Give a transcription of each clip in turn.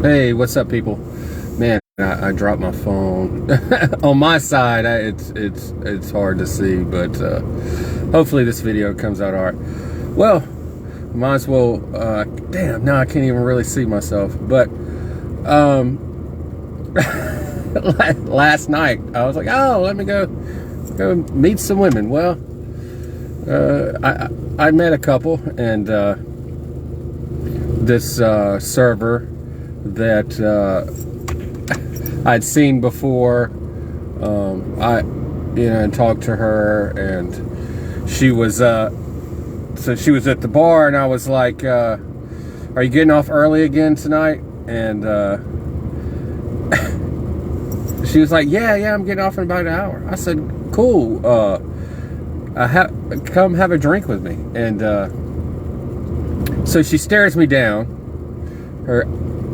Hey, what's up, people? Man, I dropped my phone. On my side, it's hard to see, but hopefully this video comes out all right. Well, might as well. Damn, now I can't even really see myself. But last night I was like, oh, let me go meet some women. Well, I met a couple, and this server that I'd seen before. I talked to her, and she was so she was at the bar, and I was like, are you getting off early again tonight? And she was like, yeah, I'm getting off in about an hour. I said, cool, come have a drink with me. And so she stares me down,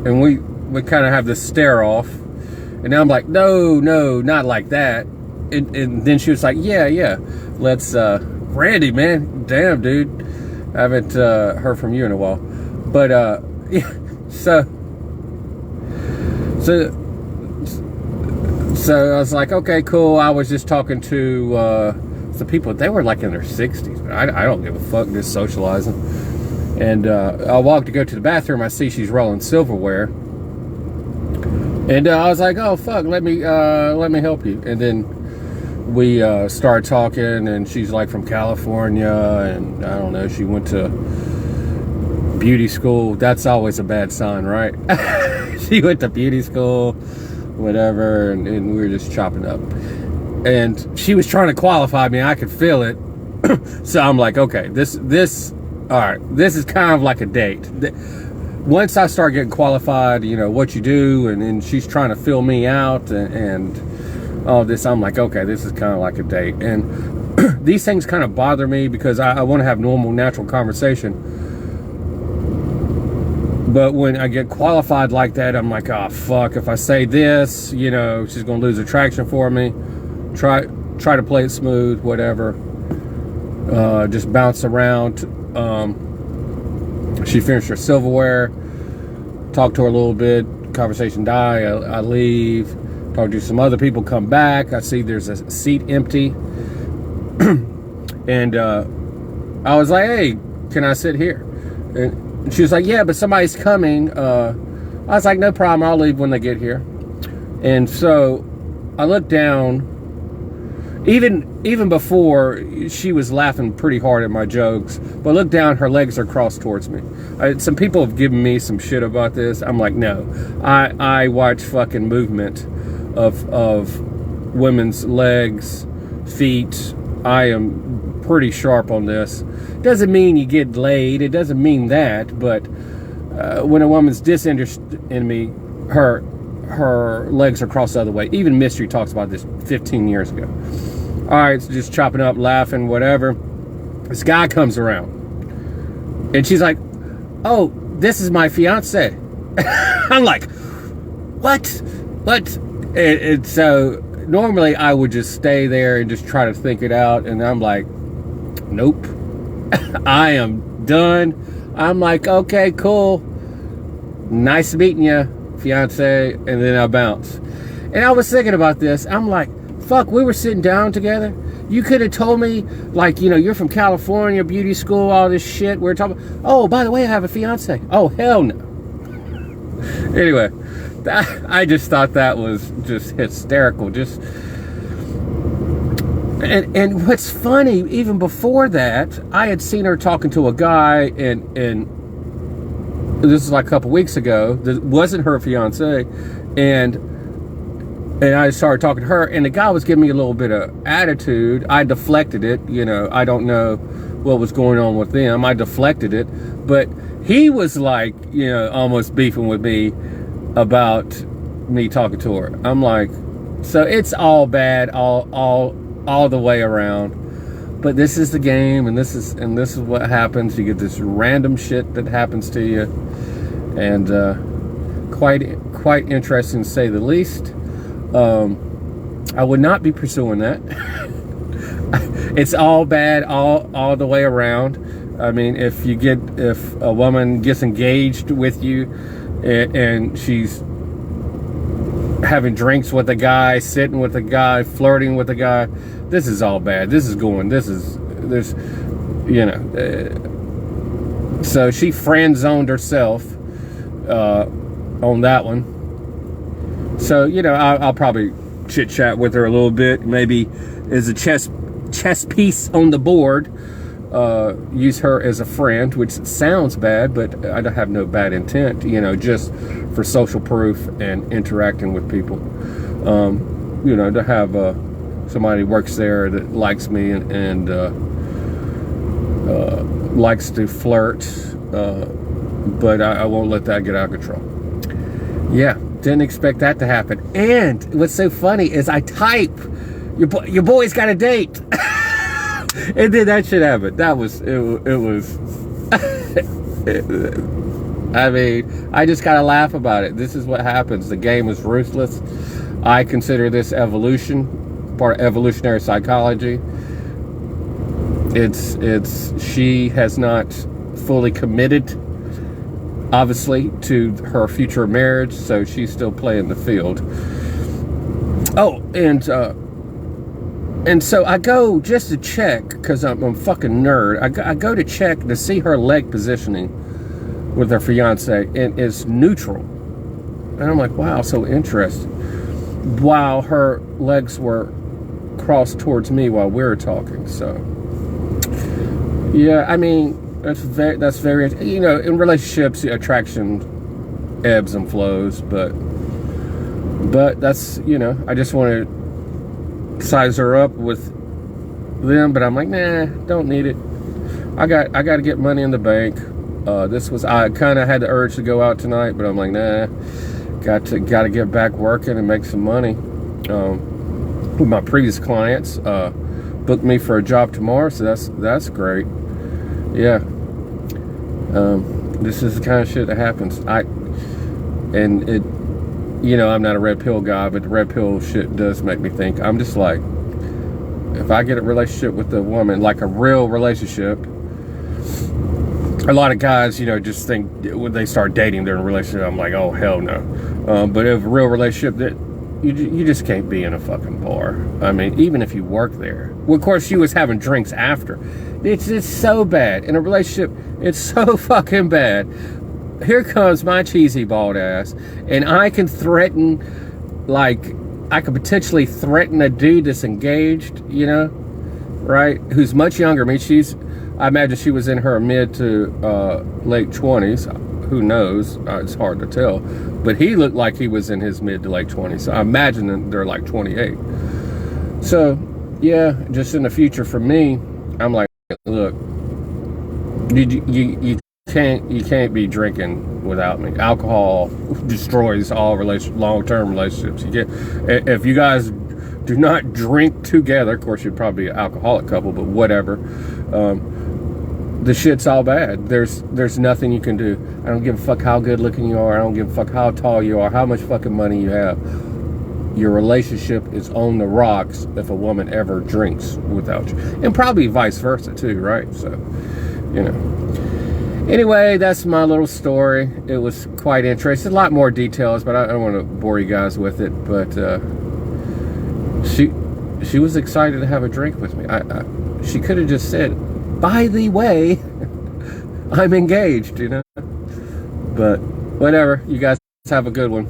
and we kind of have this stare off, and I'm like, no, not like that. And then she was like, yeah, let's Randy, man, damn, dude, I haven't heard from you in a while. But yeah, so I was like, okay, cool. I was just talking to some people. They were like in their 60s. I don't give a fuck, just socializing. And I walked to go to the bathroom. I see she's rolling silverware, and I was like, "Oh fuck, let me help you." And then we started talking, and she's like from California, and I don't know, she went to beauty school. That's always a bad sign, right? She went to beauty school, whatever, and we were just chopping up. And she was trying to qualify me. I could feel it. So I'm like, okay, this. All right, this is kind of like a date. Once I start getting qualified, what you do, and she's trying to fill me out and all this, I'm like, okay, this is kind of like a date. And these things kind of bother me because I want to have normal, natural conversation. But when I get qualified like that, I'm like, oh, fuck, if I say this, she's going to lose attraction for me. Try to play it smooth, whatever. Just bounce around. She finished her silverware, talked to her a little bit, conversation die, I leave, talk to some other people, come back, I see there's a seat empty. And I was like, hey, can I sit here? And she was like, yeah, but somebody's coming. I was like, no problem, I'll leave when they get here. And so I looked down. Even before, she was laughing pretty hard at my jokes, but look down, her legs are crossed towards me. Some people have given me some shit about this. I'm like, no, I watch fucking movement of women's legs, feet. I am pretty sharp on this. Doesn't mean you get laid. It doesn't mean that, but when a woman's disinterested in me, her legs are crossed the other way. Even Mystery talks about this 15 years ago. All right, so just chopping up, laughing, whatever. This guy comes around, and she's like, oh, this is my fiance. I'm like, what? And so normally I would just stay there and just try to think it out, and I'm like, nope. I am done. I'm like, okay, cool. Nice meeting you, fiance. And then I bounce. And I was thinking about this. I'm like, fuck, we were sitting down together. You could have told me, like, you're from California, beauty school, all this shit. We're talking, oh, by the way, I have a fiance. Oh, hell no. Anyway, I just thought that was just hysterical. And what's funny, even before that, I had seen her talking to a guy, and this is like a couple weeks ago. That wasn't her fiance, and I started talking to her, and the guy was giving me a little bit of attitude. I deflected it. I don't know what was going on with them. I deflected it, but he was like, almost beefing with me about me talking to her. I'm like, so it's all bad, all the way around. But this is the game, and this is what happens. You get this random shit that happens to you, and quite interesting to say the least. I would not be pursuing that. It's all bad all the way around. I mean, if a woman gets engaged with you, and she's having drinks with a guy, sitting with a guy, flirting with a guy. This is all bad. There's, so she friend zoned herself on that one. So, I'll probably chit chat with her a little bit. Maybe as a chess piece on the board, use her as a friend, which sounds bad, but I don't have no bad intent, just for social proof and interacting with people. To have somebody who works there that likes me and likes to flirt, but I won't let that get out of control. Yeah, didn't expect that to happen. And what's so funny is I type, your boy's got a date. And then that shit happened. That was, it was, I mean, I just gotta laugh about it. This is what happens. The game is ruthless. I consider this evolution, part of evolutionary psychology. She has not fully committed, obviously, to her future marriage, so she's still playing the field. Oh, and so I go just to check, because I'm a fucking nerd. I go to check to see her leg positioning with her fiance, and it's neutral. And I'm like, wow, so interesting. While her legs were crossed towards me while we were talking. So, yeah, I mean, that's very, in relationships, attraction ebbs and flows, but that's, I just want to size her up with them, but I'm like, nah, don't need it. I got to get money in the bank. I kind of had the urge to go out tonight, but I'm like, nah, got to get back working and make some money. With my previous clients, booked me for a job tomorrow, so that's great. Yeah. This is the kind of shit that happens. I'm not a red pill guy, but the red pill shit does make me think. I'm just like, if I get a relationship with a woman, like a real relationship, a lot of guys, just think when they start dating, they're in a relationship. I'm like, oh, hell no. But if a real relationship, that you just can't be in a fucking bar. I mean, even if you work there. Well, of course, she was having drinks after. It's so bad. In a relationship, it's so fucking bad. Here comes my cheesy bald ass, and I can potentially threaten a dude that's engaged, right? Who's much younger. I mean, I imagine she was in her mid to late 20s. Who knows? It's hard to tell. But he looked like he was in his mid to late 20s. So I imagine that they're like 28. So, yeah, just in the future for me, I'm like, look, you can't be drinking without me. Alcohol destroys all long-term relationships. If you guys do not drink together, of course you'd probably be an alcoholic couple, but whatever. The shit's all bad. There's nothing you can do. I don't give a fuck how good looking you are. I don't give a fuck how tall you are, how much fucking money you have. Your relationship is on the rocks if a woman ever drinks without you. And probably vice versa too, right? So, Anyway, that's my little story. It was quite interesting. A lot more details, but I don't want to bore you guys with it. But she was excited to have a drink with me. She could have just said, by the way, I'm engaged, But whatever. You guys have a good one.